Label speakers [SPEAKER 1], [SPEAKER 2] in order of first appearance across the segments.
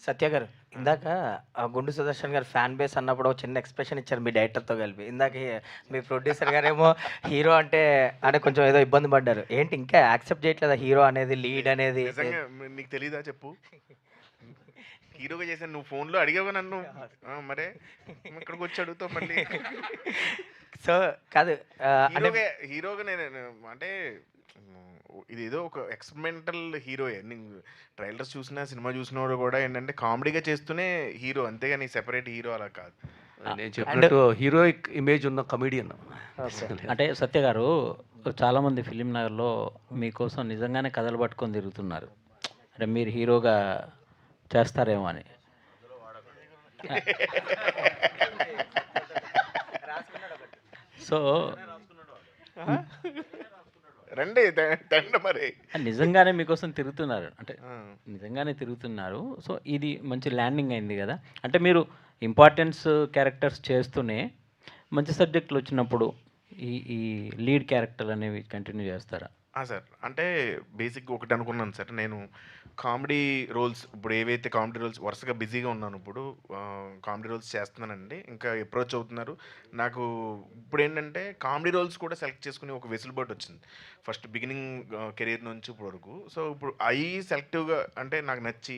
[SPEAKER 1] సత్య గారు, ఇందాక గుండు సుదర్శన్ గారు ఫ్యాన్ బేస్ అన్నప్పుడు ఒక చిన్న ఎక్స్‌ప్రెషన్ ఇచ్చారు మీ డైరెక్టర్‌తో కలిపి. ఇందాక మీ ప్రొడ్యూసర్ గారేమో హీరో అంటే కొంచెం ఏదో ఇబ్బంది పడ్డారు. ఏంటి ఇంకా యాక్సెప్ట్ చేయట్లేదా హీరో అనేది, లీడ్ అనేది?
[SPEAKER 2] నిజంగా నీకు తెలీదా చెప్పు? హీరోగా చేశాను. నువ్వు ఫోన్‌లో అడిగావా నన్ను? మరే ఇక్కడికొచ్చి అడుగుతావు మళ్ళీ.
[SPEAKER 1] సో కాదు అంటే
[SPEAKER 2] హీరోగా నేను అంటే ఇదేదో ఒక ఎక్స్పెరిమెంటల్ హీరోయే. నేను ట్రైలర్స్ చూసినా, సినిమా చూసినోడు కూడా ఏంటంటే కామెడీగా చేస్తూనే హీరో. అంతేగాని సెపరేట్ హీరో అలా కాదు.
[SPEAKER 3] నేను చెప్పినట్టు హీరోయిక్ ఇమేజ్ ఉన్న కమెడియన్.
[SPEAKER 4] అంటే సత్య గారు చాలామంది ఫిలిం నగర్లో మీకోసం నిజంగానే కథలు పట్టుకొని తిరుగుతున్నారు. అంటే మీరు హీరోగా చేస్తారేమో అని. సో
[SPEAKER 2] రండి తండ మరి.
[SPEAKER 4] నిజంగానే మీకోసం తిరుగుతున్నారు. అంటే నిజంగానే తిరుగుతున్నారు. సో ఇది మంచి ల్యాండింగ్ అయింది కదా. అంటే మీరు ఇంపార్టెన్స్ క్యారెక్టర్స్ చేస్తూనే మంచి సబ్జెక్టులు వచ్చినప్పుడు ఈ ఈ లీడ్ క్యారెక్టర్లు అనేవి కంటిన్యూ చేస్తారా?
[SPEAKER 2] సార్ అంటే బేసిక్గా ఒకటి అనుకున్నాను సార్. నేను కామెడీ రోల్స్ ఇప్పుడు ఏవైతే కామెడీ రోల్స్ వరుసగా బిజీగా ఉన్నాను. ఇప్పుడు కామెడీ రోల్స్ చేస్తున్నానండి. ఇంకా అప్రోచ్ అవుతున్నారు. నాకు ఇప్పుడు ఏంటంటే కామెడీ రోల్స్ కూడా సెలెక్ట్ చేసుకుని ఒక వెసులుబాటు వచ్చింది. ఫస్ట్ బిగినింగ్ కెరీర్ నుంచి ఇప్పుడు వరకు. సో ఇప్పుడు అవి సెలెక్టివ్గా అంటే నాకు నచ్చి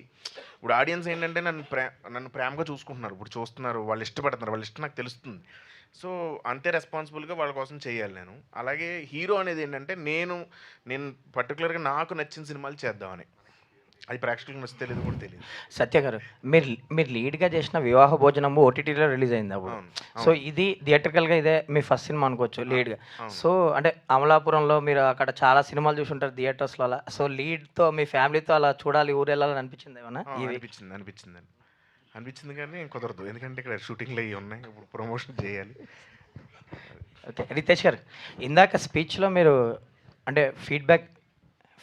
[SPEAKER 2] ఇప్పుడు ఆడియన్స్ ఏంటంటే నన్ను ప్రేమగా చూసుకుంటున్నారు. ఇప్పుడు చూస్తున్నారు, వాళ్ళు ఇష్టపడుతున్నారు, వాళ్ళ ఇష్టం నాకు తెలుస్తుంది. సో అంతే రెస్పాన్సిబుల్గా వాళ్ళ కోసం చేయాలి నేను. అలాగే హీరో అనేది ఏంటంటే నేను పర్టికులర్గా నాకు నచ్చిన సినిమాలు చేద్దామని. అది ప్రేక్షకులకు నచ్చితే తెలియదు కూడా తెలియదు.
[SPEAKER 1] సత్య గారు, మీరు లీడ్గా చేసిన వివాహ భోజనము ఓటీటీలో రిలీజ్ అయింది అప్పుడు. సో ఇది థియేటర్కల్గా ఇదే మీ ఫస్ట్ సినిమా అనుకోవచ్చు లీడ్గా. సో అంటే అమలాపురంలో మీరు అక్కడ చాలా సినిమాలు చూసి ఉంటారు థియేటర్స్లో అలా. సో లీడ్తో మీ ఫ్యామిలీతో అలా చూడాలి, ఊరు వెళ్ళాలని అనిపించింది ఏమన్నా?
[SPEAKER 2] అనిపించింది కానీ కుదరదు. ఎందుకంటే ఇక్కడ షూటింగ్లు అవి ఉన్నాయి. ఇప్పుడు ప్రమోషన్ చేయాలి.
[SPEAKER 1] ఓకే, రితేష్ గారు, ఇందాక స్పీచ్లో మీరు అంటే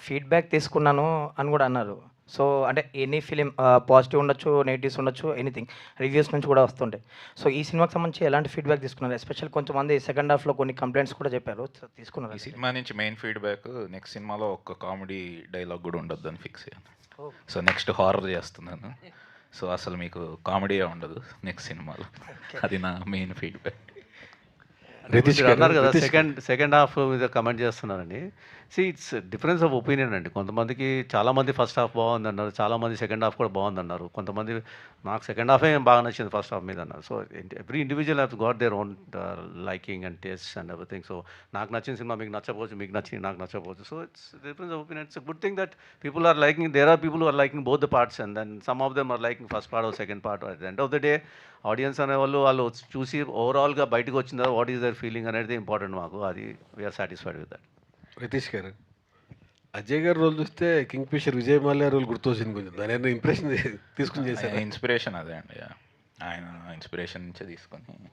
[SPEAKER 1] ఫీడ్బ్యాక్ తీసుకున్నాను అని కూడా అన్నారు. సో అంటే ఎనీ ఫిలిం పాజిటివ్ ఉండొచ్చు, నెగిటివ్స్ ఉండొచ్చు, ఎనీథింగ్ రివ్యూస్ నుంచి కూడా వస్తుంటాయి. సో ఈ సినిమాకి సంబంధించి ఎలాంటి ఫీడ్బ్యాక్ తీసుకున్నారు? ఎస్పెషల్ కొంతమంది సెకండ్ హాఫ్లో కొన్ని కంప్లైంట్స్ కూడా చెప్పారు, తీసుకున్నారు.
[SPEAKER 5] ఈ సినిమా నుంచి మెయిన్ ఫీడ్బ్యాక్ నెక్స్ట్ సినిమాలో ఒక్క కామెడీ డైలాగ్ కూడా ఉండొద్దు అని ఫిక్స్ అయ్యాను. సో నెక్స్ట్ హారర్ చేస్తున్నాను. సో అసలు మీకు కామెడీయే ఉండదు నెక్స్ట్ సినిమాలో. అది నా మెయిన్ ఫీడ్బ్యాక్.
[SPEAKER 3] అన్నారు కదా సెకండ్ హాఫ్ మీద కమెంట్ చేస్తున్నారండి. ఇట్స్ డిఫరెన్స్ ఆఫ్ ఒపీనియన్ అండి. కొంతమందికి చాలామంది ఫస్ట్ హాఫ్ బాగుంది అన్నారు, చాలామంది సెకండ్ హాఫ్ కూడా బాగుంది అన్నారు. కొంతమంది నాకు సెకండ్ హాఫే బాగా నచ్చింది ఫస్ట్ హాఫ్ మీద అన్నారు. So every individual have got their own liking and taste and everything. So నాకు నచ్చిన సినిమా మీకు నచ్చకపోవచ్చు, మీకు నచ్చింది నాకు నచ్చకపోవచ్చు. So it's difference of opinion. It's good thing that people are liking. There are people are liking both the parts and then some of them are liking first part or second part. At the end of the day audience వాళ్ళు చూసి ఓవరాల్గా బయటకు వచ్చిన తర్వాత what is their feeling అనేది important మాకు. అది we are satisfied with that.
[SPEAKER 6] Riteish garu, Ajay garu role చూస్తే Kingfisher Vijay Mallya role గుర్తొచ్చింది. కొంచెం దాని ఇంప్రెషన్ తీసుకుని చేశారు.
[SPEAKER 5] ఇన్స్పిరేషన్ అదే అండి. ఆయన ఇన్స్పిరేషన్ నుంచే తీసుకొని